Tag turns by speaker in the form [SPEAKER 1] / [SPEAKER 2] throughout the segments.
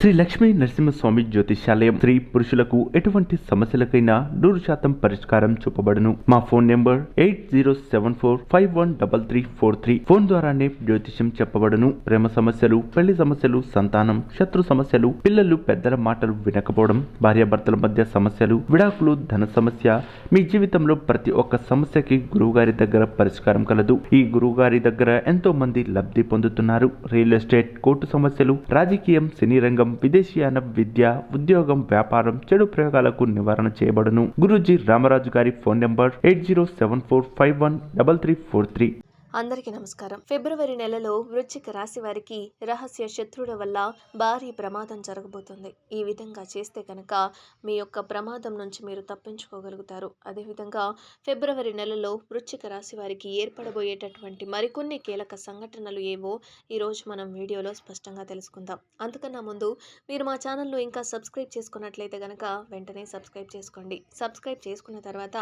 [SPEAKER 1] శ్రీ లక్ష్మీ నరసింహస్వామి జ్యోతిష్యాలయం స్త్రీ పురుషులకు ఎటువంటి సమస్యలకైనా 100% పరిష్కారం చూపబడును. మా ఫోన్ నెంబర్ 8074513343. ఫోన్ ద్వారానే జ్యోతిష్యం చెప్పబడును. ప్రేమ సమస్యలు, పెళ్లి సమస్యలు, సంతానం, శత్రు సమస్యలు, పిల్లలు పెద్దల మాటలు వినకపోవడం, భార్యాభర్తల మధ్య సమస్యలు, విడాకులు, ధన సమస్య, మీ జీవితంలో ప్రతి ఒక్క సమస్యకి గురువుగారి దగ్గర పరిష్కారం కలదు. ఈ గురువుగారి దగ్గర ఎంతో మంది లబ్ధి పొందుతున్నారు. రియల్ ఎస్టేట్, కోర్టు సమస్యలు, రాజకీయం, సినీ రంగం, విదేశీయాన, విద్య, ఉద్యోగం, వ్యాపారం, చెడు ప్రయోగాలకు నివారణ చేయబడును. గురూజీ రామరాజు గారి ఫోన్ నంబర్ 8074513343.
[SPEAKER 2] అందరికీ నమస్కారం. ఫిబ్రవరి నెలలో వృశ్చిక రాశి వారికి రహస్య శత్రువుల వల్ల భారీ ప్రమాదం జరగబోతుంది. ఈ విధంగా చేస్తే కనుక మీ యొక్క ప్రమాదం నుంచి మీరు తప్పించుకోగలుగుతారు. అదేవిధంగా ఫిబ్రవరి నెలలో వృశ్చిక రాశి వారికి ఏర్పడబోయేటటువంటి మరికొన్ని కీలక సంఘటనలు ఏవో ఈరోజు మనం వీడియోలో స్పష్టంగా తెలుసుకుందాం. అంతకన్నా ముందు మీరు మా ఛానల్ను ఇంకా సబ్స్క్రైబ్ చేసుకున్నట్లయితే కనుక వెంటనే సబ్స్క్రైబ్ చేసుకోండి. సబ్స్క్రైబ్ చేసుకున్న తర్వాత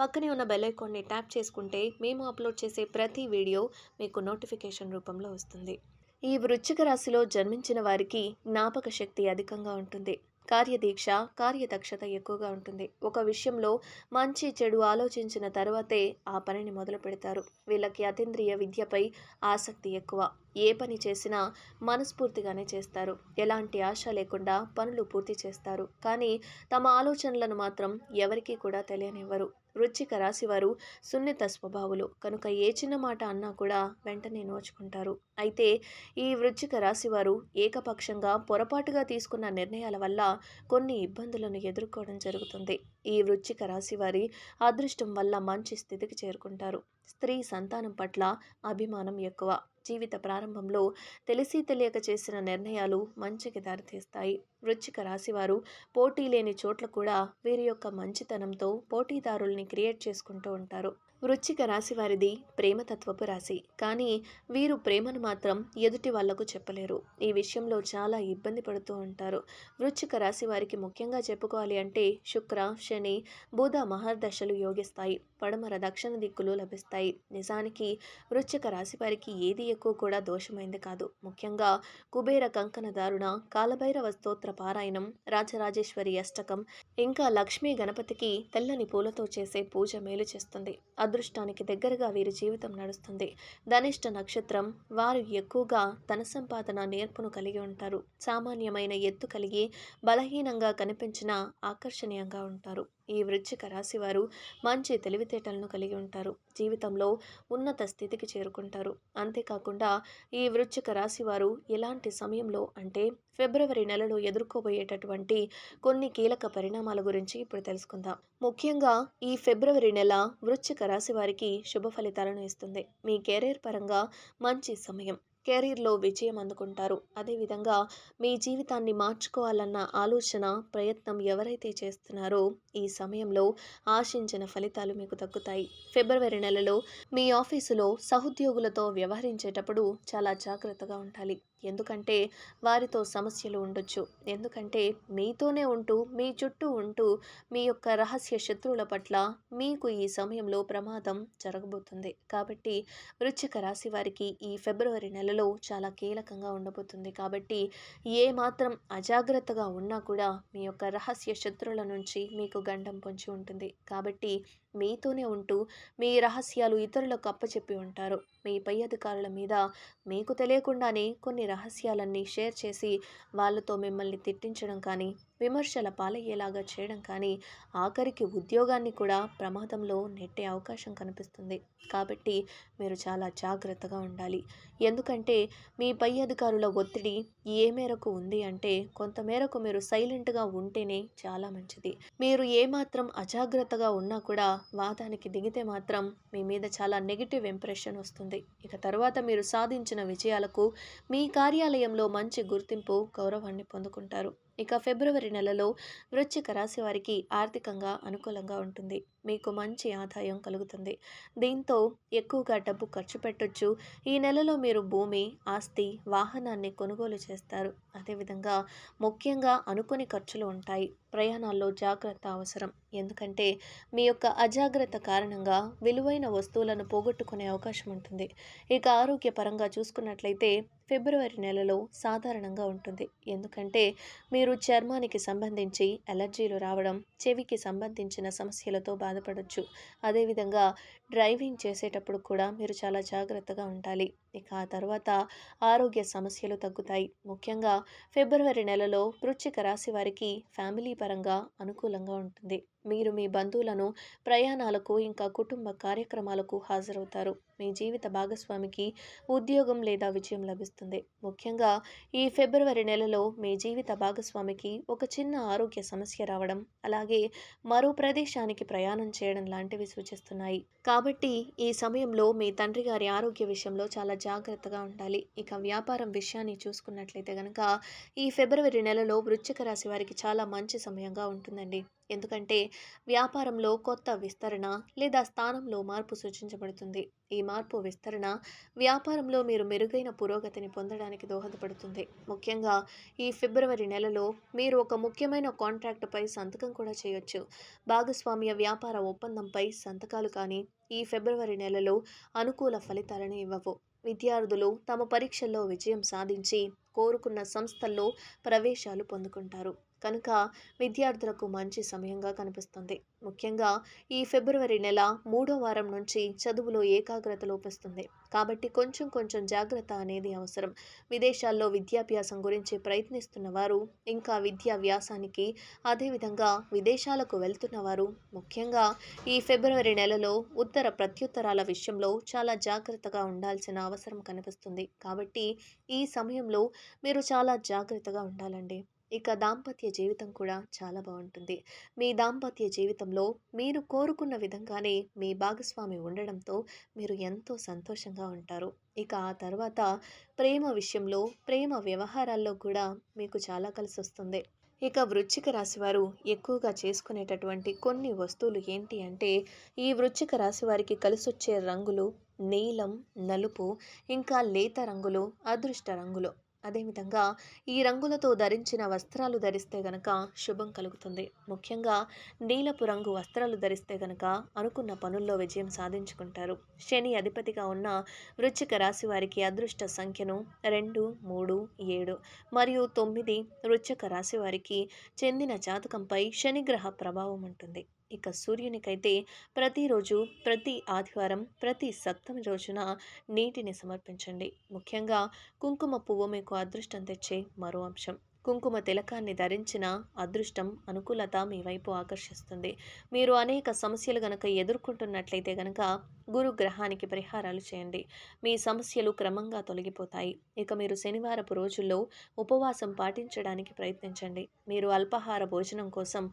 [SPEAKER 2] పక్కనే ఉన్న బెల్ ఐకాన్ని ట్యాప్ చేసుకుంటే మేము అప్లోడ్ చేసే ప్రతి వీడియో మీకు నోటిఫికేషన్ రూపంలో వస్తుంది. ఈ వృశ్చిక రాశిలో జన్మించిన వారికి జ్ఞాపక శక్తి అధికంగా ఉంటుంది. కార్యదీక్ష, కార్యదక్షత ఎక్కువగా ఉంటుంది. ఒక విషయంలో మంచి చెడు ఆలోచించిన తర్వాతే ఆ పనిని మొదలు పెడతారు. వీళ్ళకి అతీంద్రియ విద్యపై ఆసక్తి ఎక్కువ. ఏ పని చేసినా మనస్ఫూర్తిగానే చేస్తారు. ఎలాంటి ఆశ లేకుండా పనులు పూర్తి చేస్తారు. కానీ తమ ఆలోచనలను మాత్రం ఎవరికీ కూడా తెలియనివ్వరు. వృశ్చిక రాశి వారు సున్నిత స్వభావులు కనుక ఏ చిన్న మాట అన్నా కూడా వెంటనే నోచుకుంటారు. అయితే ఈ వృశ్చిక రాశి వారు ఏకపక్షంగా పొరపాటుగా తీసుకున్న నిర్ణయాల వల్ల కొన్ని ఇబ్బందులను ఎదుర్కోవడం జరుగుతుంది. ఈ వృశ్చిక రాశి వారి అదృష్టం వల్ల మంచి స్థితికి చేరుకుంటారు. స్త్రీ సంతానం పట్ల అభిమానం ఎక్కువ. జీవిత ప్రారంభంలో తెలిసి తెలియక చేసిన నిర్ణయాలు మంచికి దారితీస్తాయి. వృశ్చిక రాశివారు పోటీ లేని చోట్ల కూడా వీరి యొక్క మంచితనంతో పోటీదారుల్ని క్రియేట్ చేసుకుంటూ ఉంటారు. వృశ్చిక రాశి వారిది ప్రేమతత్వపు రాశి. కానీ వీరు ప్రేమను మాత్రం ఎదుటి వాళ్లకు చెప్పలేరు. ఈ విషయంలో చాలా ఇబ్బంది పడుతూ ఉంటారు. వృశ్చిక రాశి వారికి ముఖ్యంగా చెప్పుకోవాలి అంటే శుక్ర, శని, బుధ మహర్దశలు యోగిస్తాయి. పడమర దక్షిణ దిక్కులు లభిస్తాయి. నిజానికి వృశ్చిక రాశి వారికి ఏది ఎక్కువ కూడా దోషమైంది కాదు. ముఖ్యంగా కుబేర కంకణ దారుణ, కాలభైరవ స్తోత్ర పారాయణం, రాజరాజేశ్వరి అష్టకం, ఇంకా లక్ష్మీ గణపతికి తెల్లని పూలతో చేసే పూజ మేలు చేస్తుంది. అదృష్టానికి దగ్గరగా వీరి జీవితం నడుస్తుంది. ధనిష్ట నక్షత్రం వారు ఎక్కువగా ధన సంపాదన నేర్పును కలిగి ఉంటారు. సామాన్యమైన ఎత్తు కలిగి బలహీనంగా కనిపించిన ఆకర్షణీయంగా ఉంటారు. ఈ వృశ్చిక రాశి వారు మంచి తెలివితేటలను కలిగి ఉంటారు. జీవితంలో ఉన్నత స్థితికి చేరుకుంటారు. అంతేకాకుండా ఈ వృశ్చిక రాశి వారు ఎలాంటి సమయంలో అంటే ఫిబ్రవరి నెలలో ఎదుర్కోబోయేటటువంటి కొన్ని కీలక పరిణామాల గురించి ఇప్పుడు తెలుసుకుందాం. ముఖ్యంగా ఈ ఫిబ్రవరి నెల వృశ్చిక రాశి వారికి శుభ ఫలితాలను ఇస్తుంది. మీ కెరీర్ పరంగా మంచి సమయం. కెరీర్లో విజయం అందుకుంటారు. అదేవిధంగా మీ జీవితాన్ని మార్చుకోవాలన్న ఆలోచన, ప్రయత్నం ఎవరైతే చేస్తున్నారో ఈ సమయంలో ఆశించిన ఫలితాలు మీకు దక్కుతాయి. ఫిబ్రవరి నెలలో మీ ఆఫీసులో సహోద్యోగులతో వ్యవహరించేటప్పుడు చాలా జాగ్రత్తగా ఉండాలి. ఎందుకంటే వారితో సమస్యలు ఉండొచ్చు. ఎందుకంటే మీతోనే ఉంటూ, మీ చుట్టూ ఉంటూ మీ యొక్క రహస్య శత్రువుల పట్ల మీకు ఈ సమయంలో ప్రమాదం జరగబోతుంది. కాబట్టి వృశ్చిక రాశి వారికి ఈ ఫిబ్రవరి నెలలో చాలా కీలకంగా ఉండబోతుంది. కాబట్టి ఏ మాత్రం అజాగ్రత్తగా ఉన్నా కూడా మీ యొక్క రహస్య శత్రువుల నుంచి మీకు గండం పొంచి ఉంటుంది. కాబట్టి మీతోనే ఉంటూ మీ రహస్యాలు ఇతరులకు అప్పచెప్పి ఉంటారు. మీ పై అధికారుల మీద మీకు తెలియకుండానే కొన్ని రహస్యాలన్నీ షేర్ చేసి వాళ్ళతో మిమ్మల్ని తిట్టించడం కానీ, విమర్శల పాలయ్యేలాగా చేయడం కానీ, ఆఖరికి ఉద్యోగాన్ని కూడా ప్రమాదంలో నెట్టే అవకాశం కనిపిస్తుంది. కాబట్టి మీరు చాలా జాగ్రత్తగా ఉండాలి. ఎందుకంటే మీ పై అధికారుల ఒత్తిడి ఏ మేరకు ఉంది అంటే కొంతమేరకు మీరు సైలెంట్గా ఉంటేనే చాలా మంచిది. మీరు ఏమాత్రం అజాగ్రత్తగా ఉన్నా కూడా వాదానికి దిగితే మాత్రం మీ మీద చాలా నెగిటివ్ ఇంప్రెషన్ వస్తుంది. ఇక తర్వాత మీరు సాధించిన విజయాలకు మీ కార్యాలయంలో మంచి గుర్తింపు, గౌరవాన్ని పొందుకుంటారు. ఇక ఫిబ్రవరి నెలలో వృశ్చిక రాశి వారికి ఆర్థికంగా అనుకూలంగా ఉంటుంది. మీకు మంచి ఆదాయం కలుగుతుంది. దీంతో ఎక్కువగా డబ్బు ఖర్చు పెట్టొచ్చు. ఈ నెలలో మీరు భూమి, ఆస్తి, వాహనాన్ని కొనుగోలు చేస్తారు. అదేవిధంగా ముఖ్యంగా అనుకోని ఖర్చులు ఉంటాయి. ప్రయాణాల్లో జాగ్రత్త అవసరం. ఎందుకంటే మీ యొక్క అజాగ్రత్త కారణంగా విలువైన వస్తువులను పోగొట్టుకునే అవకాశం ఉంటుంది. ఇక ఆరోగ్యపరంగా చూసుకున్నట్లయితే ఫిబ్రవరి నెలలో సాధారణంగా ఉంటుంది. ఎందుకంటే మీరు చర్మానికి సంబంధించి అలర్జీలు రావడం, చెవికి సంబంధించిన సమస్యలతో బాధపడొచ్చు. అదేవిధంగా డ్రైవింగ్ చేసేటప్పుడు కూడా మీరు చాలా జాగ్రత్తగా ఉండాలి. ఇక ఆ తర్వాత ఆరోగ్య సమస్యలు తగ్గుతాయి. ముఖ్యంగా ఫిబ్రవరి నెలలో వృశ్చిక రాశి వారికి ఫ్యామిలీ పరంగా అనుకూలంగా ఉంటుంది. మీరు మీ బంధువులను ప్రయాణాలకు ఇంకా కుటుంబ కార్యక్రమాలకు హాజరవుతారు. మీ జీవిత భాగస్వామికి ఉద్యోగం లేదా విజయం లభిస్తుంది. ముఖ్యంగా ఈ ఫిబ్రవరి నెలలో మీ జీవిత భాగస్వామికి ఒక చిన్న ఆరోగ్య సమస్య రావడం, అలాగే మరో ప్రదేశానికి ప్రయాణం చేయడం లాంటివి సూచిస్తున్నాయి. కాబట్టి ఈ సమయంలో మీ తండ్రి గారి ఆరోగ్య విషయంలో చాలా జాగ్రత్తగా ఉండాలి. ఇక వ్యాపారం విషయాన్ని చూసుకున్నట్లయితే గనక ఈ ఫిబ్రవరి నెలలో వృశ్చిక రాశి వారికి చాలా మంచి సమయంగా ఉంటుందండి. ఎందుకంటే వ్యాపారంలో కొత్త విస్తరణ లేదా స్థానంలో మార్పు సూచించబడుతుంది. ఈ మార్పు విస్తరణ వ్యాపారంలో మీరు మెరుగైన పురోగతిని పొందడానికి దోహదపడుతుంది. ముఖ్యంగా ఈ ఫిబ్రవరి నెలలో మీరు ఒక ముఖ్యమైన కాంట్రాక్టుపై సంతకం కూడా చేయొచ్చు. భాగస్వామ్య వ్యాపార ఒప్పందంపై సంతకాలు కానీ ఈ ఫిబ్రవరి నెలలో అనుకూల ఫలితాలను ఇవ్వవు. విద్యార్థులు తమ పరీక్షల్లో విజయం సాధించి కోరుకున్న సంస్థల్లో ప్రవేశాలు పొందుకుంటారు. కనుక విద్యార్థులకు మంచి సమయంగా కనిపిస్తుంది. ముఖ్యంగా ఈ ఫిబ్రవరి నెల 3వ వారం నుంచి చదువులో ఏకాగ్రత లోపిస్తుంది. కాబట్టి కొంచెం జాగ్రత్త అనేది అవసరం. విదేశాల్లో విద్యాభ్యాసం గురించి ప్రయత్నిస్తున్న వారు, ఇంకా విద్యా వ్యాసానికి, అదేవిధంగా విదేశాలకు వెళ్తున్న వారు ముఖ్యంగా ఈ ఫిబ్రవరి నెలలో ఉత్తర ప్రత్యుత్తరాల విషయంలో చాలా జాగ్రత్తగా ఉండాల్సిన అవసరం కనిపిస్తుంది. కాబట్టి ఈ సమయంలో మీరు చాలా జాగ్రత్తగా ఉండాలండి. ఇక దాంపత్య జీవితం కూడా చాలా బాగుంటుంది. మీ దాంపత్య జీవితంలో మీరు కోరుకున్న విధంగానే మీ భాగస్వామి ఉండడంతో మీరు ఎంతో సంతోషంగా ఉంటారు. ఇక ఆ తర్వాత ప్రేమ విషయంలో, ప్రేమ వ్యవహారాల్లో కూడా మీకు చాలా కలిసొస్తుంది. ఇక వృశ్చిక రాశి వారు ఎక్కువగా చేసుకునేటటువంటి కొన్ని వస్తువులు ఏంటి అంటే, ఈ వృశ్చిక రాశి వారికి కలిసొచ్చే రంగులు నీలం, నలుపు, ఇంకా లేత రంగులు అదృష్ట రంగులు. అదేవిధంగా ఈ రంగులతో ధరించిన వస్త్రాలు ధరిస్తే గనక శుభం కలుగుతుంది. ముఖ్యంగా నీలపు రంగు వస్త్రాలు ధరిస్తే గనక అనుకున్న పనుల్లో విజయం సాధించుకుంటారు. శని అధిపతిగా ఉన్న వృశ్చిక రాశి వారికి అదృష్ట సంఖ్యను 2, 3, 7 మరియు 9 వృశ్చిక రాశి వారికి చెందిన జాతకంపై శనిగ్రహ ప్రభావం ఉంటుంది. ఇక సూర్యునికైతే ప్రతిరోజు, ప్రతి ఆదివారం, ప్రతి సప్తమి రోజున నీటిని సమర్పించండి. ముఖ్యంగా కుంకుమ పువ్వు మీకు అదృష్టం తెచ్చే మరో అంశం. కుంకుమ తిలకాన్ని ధరించిన అదృష్టం, అనుకూలత మీ వైపు ఆకర్షిస్తుంది. మీరు అనేక సమస్యలు గనక ఎదుర్కొంటున్నట్లయితే గనక గురు గ్రహానికి పరిహారాలు చేయండి. మీ సమస్యలు క్రమంగా తొలగిపోతాయి. ఇక మీరు శనివారపు రోజుల్లో ఉపవాసం పాటించడానికి ప్రయత్నించండి. మీరు అల్పాహార భోజనం కోసం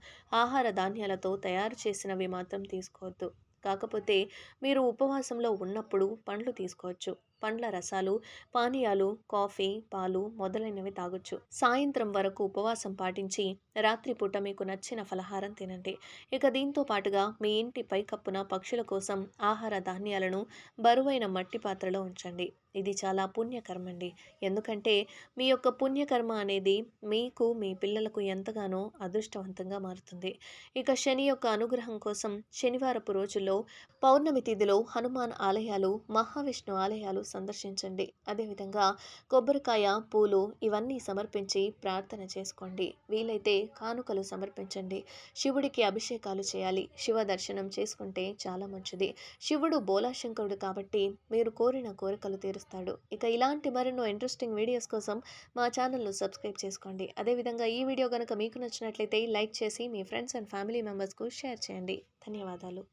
[SPEAKER 2] ఆహార ధాన్యాలతో తయారు చేసినవి మాత్రం తీసుకోవద్దు. కాకపోతే మీరు ఉపవాసంలో ఉన్నప్పుడు పండ్లు తీసుకోవచ్చు. పండ్ల రసాలు, పానీయాలు, కాఫీ, పాలు మొదలైనవి తాగొచ్చు. సాయంత్రం వరకు ఉపవాసం పాటించి రాత్రిపూట మీకు నచ్చిన ఫలహారం తినండి. ఇక దీంతో పాటుగా మీ ఇంటి పైకప్పున పక్షుల కోసం ఆహార ధాన్యాలను బరువైన మట్టి పాత్రలో ఉంచండి. ఇది చాలా పుణ్యకర్మండి. ఎందుకంటే మీ యొక్క పుణ్యకర్మ అనేది మీకు, మీ పిల్లలకు ఎంతగానో అదృష్టవంతంగా మారుతుంది. ఇక శని యొక్క అనుగ్రహం కోసం శనివారపు రోజుల్లో పౌర్ణమి తిథిలో హనుమాన్ ఆలయాలు, మహావిష్ణు ఆలయాలు సందర్శించండి. అదేవిధంగా కొబ్బరికాయ, పూలు ఇవన్నీ సమర్పించి ప్రార్థన చేసుకోండి. వీలైతే కానుకలు సమర్పించండి. శివుడికి అభిషేకాలు చేయాలి. శివ దర్శనం చేసుకుంటే చాలా మంచిది. శివుడు బోలాశంకరుడు కాబట్టి మీరు కోరిన కోరికలు తీరుస్తాడు. ఇక ఇలాంటి మరెన్నో ఇంట్రెస్టింగ్ వీడియోస్ కోసం మా ఛానల్ను సబ్స్క్రైబ్ చేసుకోండి. అదేవిధంగా ఈ వీడియో కనుక మీకు నచ్చినట్లయితే లైక్ చేసి మీ ఫ్రెండ్స్ అండ్ ఫ్యామిలీ మెంబర్స్కు షేర్ చేయండి. ధన్యవాదాలు.